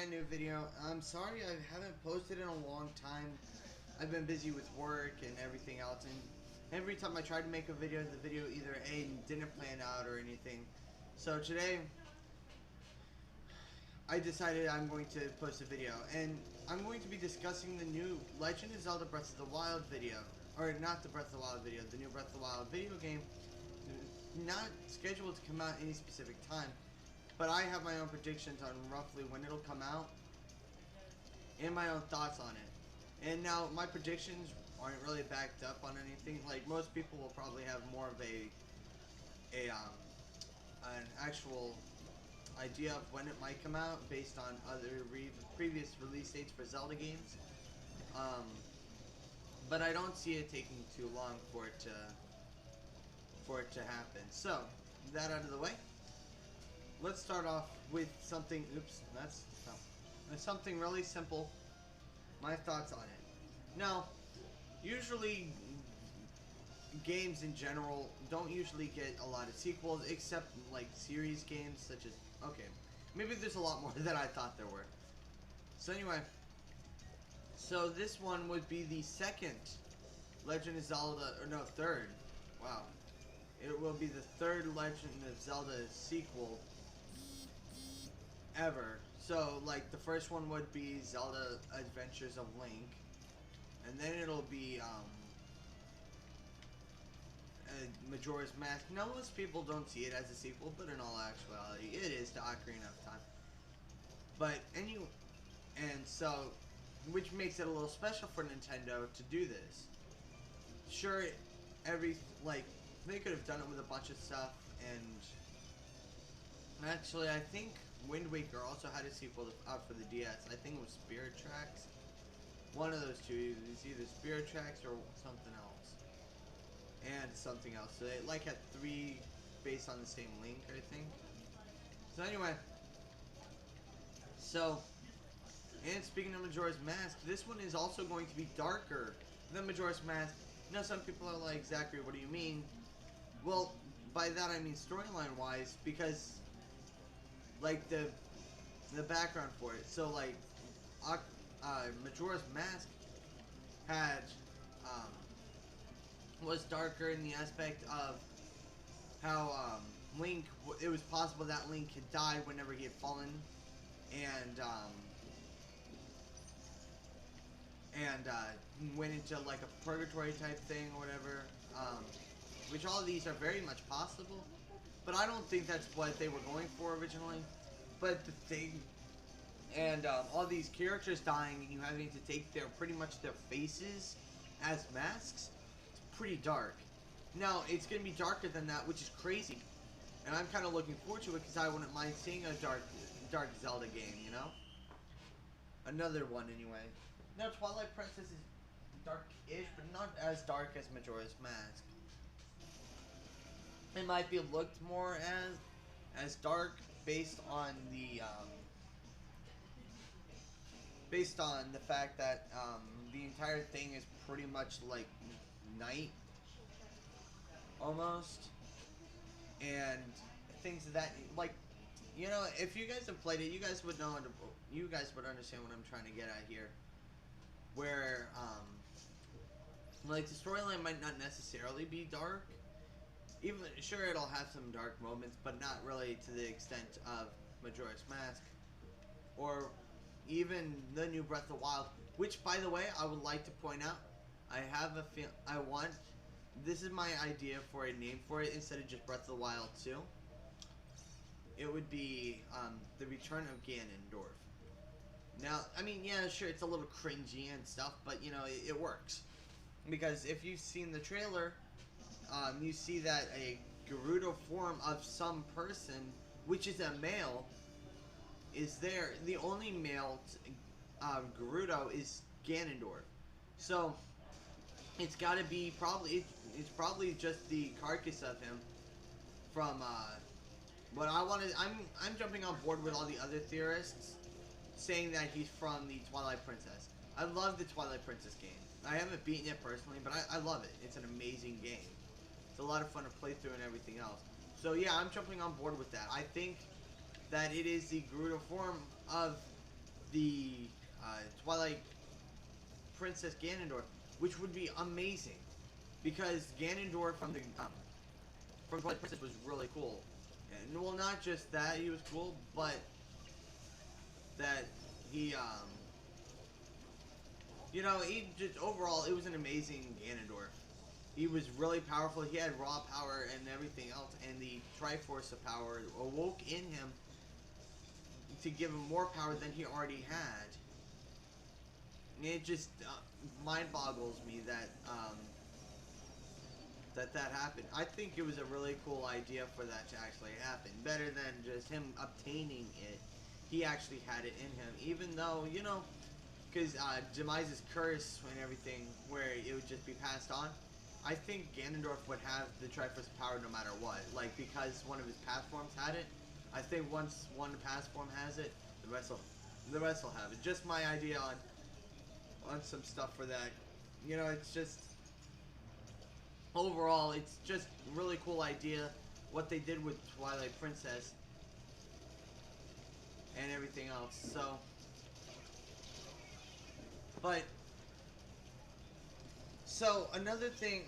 brand new video. I'm sorry I haven't posted in a long time. I've been busy with work and everything else, and every time I tried to make a video, the video either A, didn't plan out or anything. So today, I decided I'm going to post a video, and I'm going to be discussing the new Legend of Zelda Breath of the Wild video. Or not the Breath of the Wild video, the new Breath of the Wild video game. Not scheduled to come out any specific time, but I have my own predictions on roughly when it'll come out and my own thoughts on it. And now my predictions aren't really backed up on anything. Like most people will probably have more of an actual idea of when it might come out based on other previous release dates for Zelda games. But I don't see it taking too long for it to happen. So, that out of the way, let's start off with something. Oops, that's something really simple. My thoughts on it. Now, usually games in general don't usually get a lot of sequels, except like series games such as, okay, maybe there's a lot more than I thought there were. So anyway, so this one would be the second Legend of Zelda, or no, third. Wow. It will be the third Legend of Zelda sequel ever. So, like, the first one would be Zelda Adventures of Link. And then it'll be, Majora's Mask. Now, most people don't see it as a sequel, but in all actuality, it is to Ocarina of Time. But, and so, which makes it a little special for Nintendo to do this. Sure, they could have done it with a bunch of stuff, and actually, I think Wind Waker also had a sequel out for the DS. I think it was Spirit Tracks. One of those two. It's either Spirit Tracks or something else. And something else. So they had three based on the same link, I think. So anyway. So, and speaking of Majora's Mask, this one is also going to be darker than Majora's Mask. Now some people are like, Zachary, what do you mean? Well, by that I mean storyline wise, because like the background for it. So like Majora's Mask had was darker in the aspect of how Link, it was possible that Link had died whenever he had fallen, and went into like a purgatory type thing or whatever, which all of these are very much possible, but I don't think that's what they were going for originally. But the thing, and all these characters dying and you having to take pretty much their faces as masks, it's pretty dark. Now, it's going to be darker than that, which is crazy, and I'm kind of looking forward to it because I wouldn't mind seeing a dark Zelda game, you know? Another one, anyway. Now, Twilight Princess is dark-ish, but not as dark as Majora's Mask. It might be looked more as dark based on the fact that the entire thing is pretty much like night, almost, and things of that, like, you know, if you guys have played it, you guys would know, you guys would understand what I'm trying to get at here. Where, like, the storyline might not necessarily be dark. Even, sure, it'll have some dark moments, but not really to the extent of Majora's Mask. Or even the new Breath of the Wild. Which, by the way, I would like to point out, I have a this is my idea for a name for it instead of just Breath of the Wild 2. It would be, The Return of Ganondorf. Now, I mean, yeah, sure, it's a little cringy and stuff, but, you know, it works. Because if you've seen the trailer, you see that a Gerudo form of some person, which is a male, is there. The only male Gerudo is Ganondorf. So, it's gotta be it's probably just the carcass of him from, but I'm jumping on board with all the other theorists saying that he's from the Twilight Princess. I love the Twilight Princess game. I haven't beaten it personally, but I love it. It's an amazing game. It's a lot of fun to play through and everything else. So yeah, I'm jumping on board with that. I think that it is the Gerudo form of the Twilight Princess Ganondorf, which would be amazing because Ganondorf from Twilight Princess was really cool. And well, not just that he was cool, but that he you know, he just overall it was an amazing Ganondorf. He was really powerful. He had raw power and everything else, and the Triforce of power awoke in him to give him more power than he already had. And it just mind boggles me that that happened. I think it was a really cool idea for that to actually happen. Better than just him obtaining it. He actually had it in him, even though, you know, because Demise's curse and everything, where it would just be passed on. I think Ganondorf would have the Triforce power no matter what. Like, because one of his past forms had it, I think once one past form has it, the rest will have it. Just my idea on some stuff for that. You know, it's just overall, it's just a really cool idea what they did with Twilight Princess and everything else. So, but so another thing,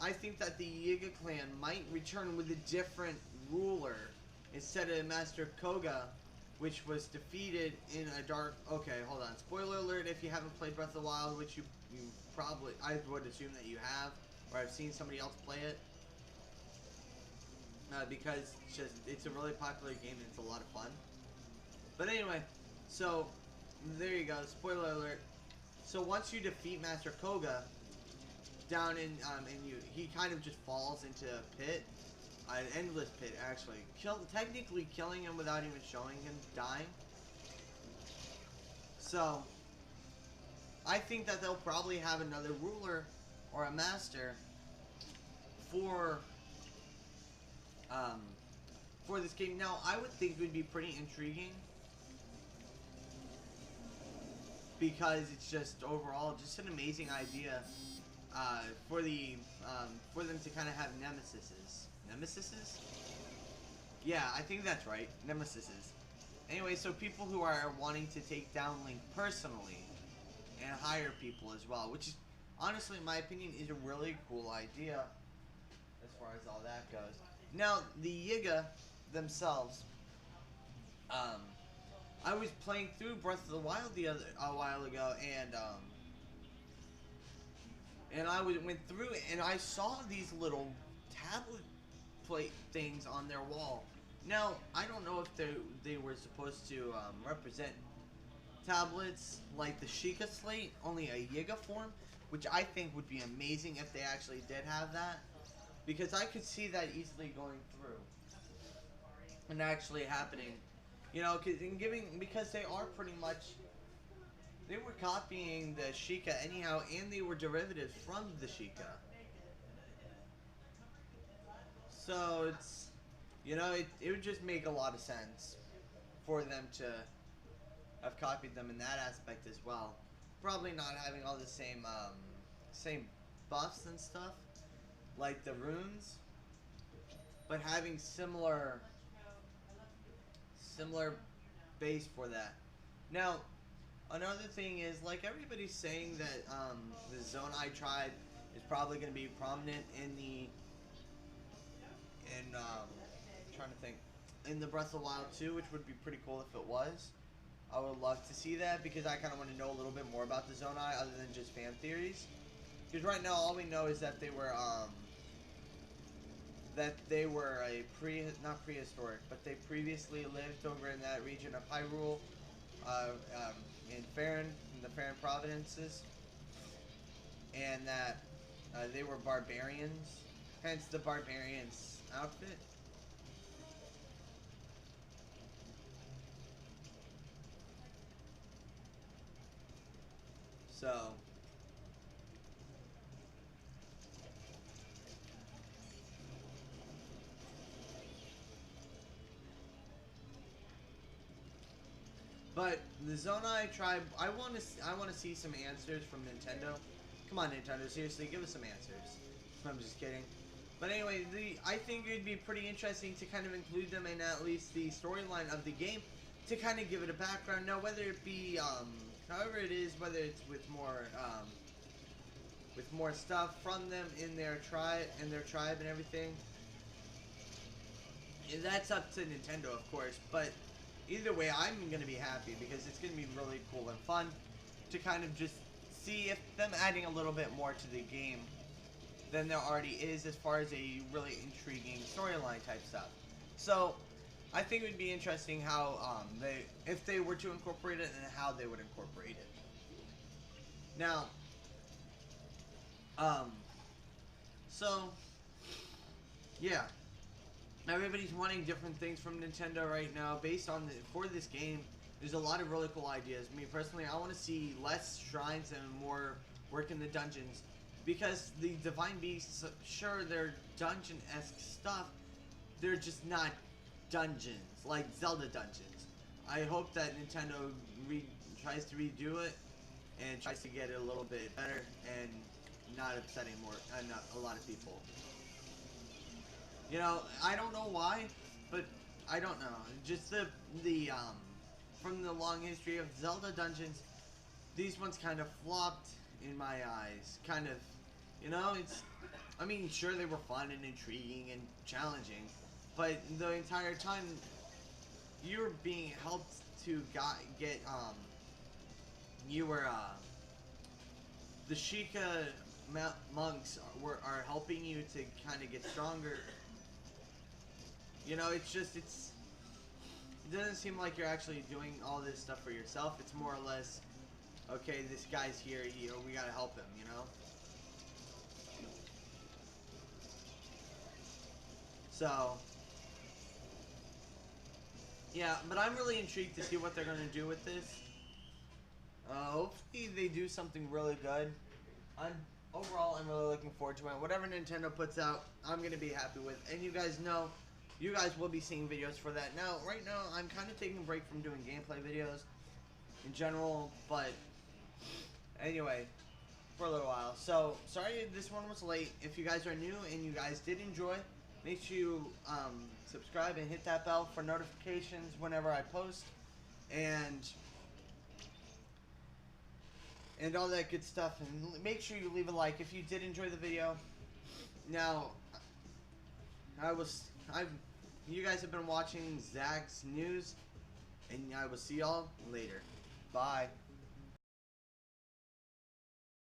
I think that the Yiga clan might return with a different ruler instead of Master Koga, which was defeated in a dark. Okay, hold on. Spoiler alert: if you haven't played Breath of the Wild, which you probably, I would assume that you have, or I've seen somebody else play it, because it's a really popular game and it's a lot of fun. But anyway, so there you go. Spoiler alert. So once you defeat Master Koga, down in he kind of just falls into a pit, an endless pit actually, technically killing him without even showing him dying. So I think that they'll probably have another ruler or a master for this game. Now I would think it would be pretty intriguing, because it's just overall just an amazing idea for them to kind of have nemesises. Yeah, I think that's right, nemesises. Anyway, so people who are wanting to take down Link personally and hire people as well, which is honestly, in my opinion, is a really cool idea as far as all that goes. Now the Yiga themselves, I was playing through Breath of the Wild a while ago, and I went through it, and I saw these little tablet plate things on their wall. Now I don't know if they were supposed to represent tablets like the Sheikah Slate, only a Yiga form, which I think would be amazing if they actually did have that, because I could see that easily going through and actually happening. You know, because they are pretty much, they were copying the Sheikah anyhow, and they were derivatives from the Sheikah. So it's, you know, it would just make a lot of sense for them to have copied them in that aspect as well. Probably not having all the same buffs and stuff like the runes, but having similar base for that. Now, another thing is, like, everybody's saying that the Zonai tribe is probably going to be prominent trying to think, in the Breath of the Wild 2, which would be pretty cool if it was. I would love to see that, because I kind of want to know a little bit more about the Zonai other than just fan theories. Because right now all we know is that they were not prehistoric, but they previously lived over in that region of Hyrule, in the Farron provinces, and that they were barbarians, hence the barbarians outfit. So but the Zonai tribe, I want to see some answers from Nintendo. Come on, Nintendo, seriously, give us some answers. I'm just kidding. But anyway, I think it'd be pretty interesting to kind of include them in at least the storyline of the game, to kind of give it a background. Now, whether it be, however it is, whether it's with more stuff from them in their tribe and everything, that's up to Nintendo, of course. But either way, I'm gonna be happy because it's gonna be really cool and fun to kind of just see if them adding a little bit more to the game than there already is as far as a really intriguing storyline type stuff. So I think it would be interesting how if they were to incorporate it and how they would incorporate it. Now, so yeah, everybody's wanting different things from Nintendo right now based on for this game. There's a lot of really cool ideas. Me personally, I want to see less shrines and more work in the dungeons, because the Divine Beasts, sure, they're dungeon-esque stuff, they're just not dungeons like Zelda dungeons. I hope that Nintendo tries to redo it and tries to get it a little bit better and not upsetting a lot of people. You know, I don't know why, but I don't know. Just the from the long history of Zelda dungeons, these ones kind of flopped in my eyes. Kind of, you know, I mean, sure, they were fun and intriguing and challenging, but the entire time you're being helped to get you were the Sheikah monks are helping you to kind of get stronger. You know, it doesn't seem like you're actually doing all this stuff for yourself. It's more or less, okay, this guy's here, you know, we gotta help him, you know? So, yeah, but I'm really intrigued to see what they're gonna do with this. Hopefully they do something really good. Overall, I'm really looking forward to it. Whatever Nintendo puts out, I'm gonna be happy with. And you guys know, you guys will be seeing videos for that. Now, right now, I'm kind of taking a break from doing gameplay videos in general, but anyway, for a little while. So, sorry this one was late. If you guys are new and you guys did enjoy, make sure you subscribe and hit that bell for notifications whenever I post, and all that good stuff. And make sure you leave a like if you did enjoy the video. Now, you guys have been watching Zach's News, and I will see y'all later. Bye.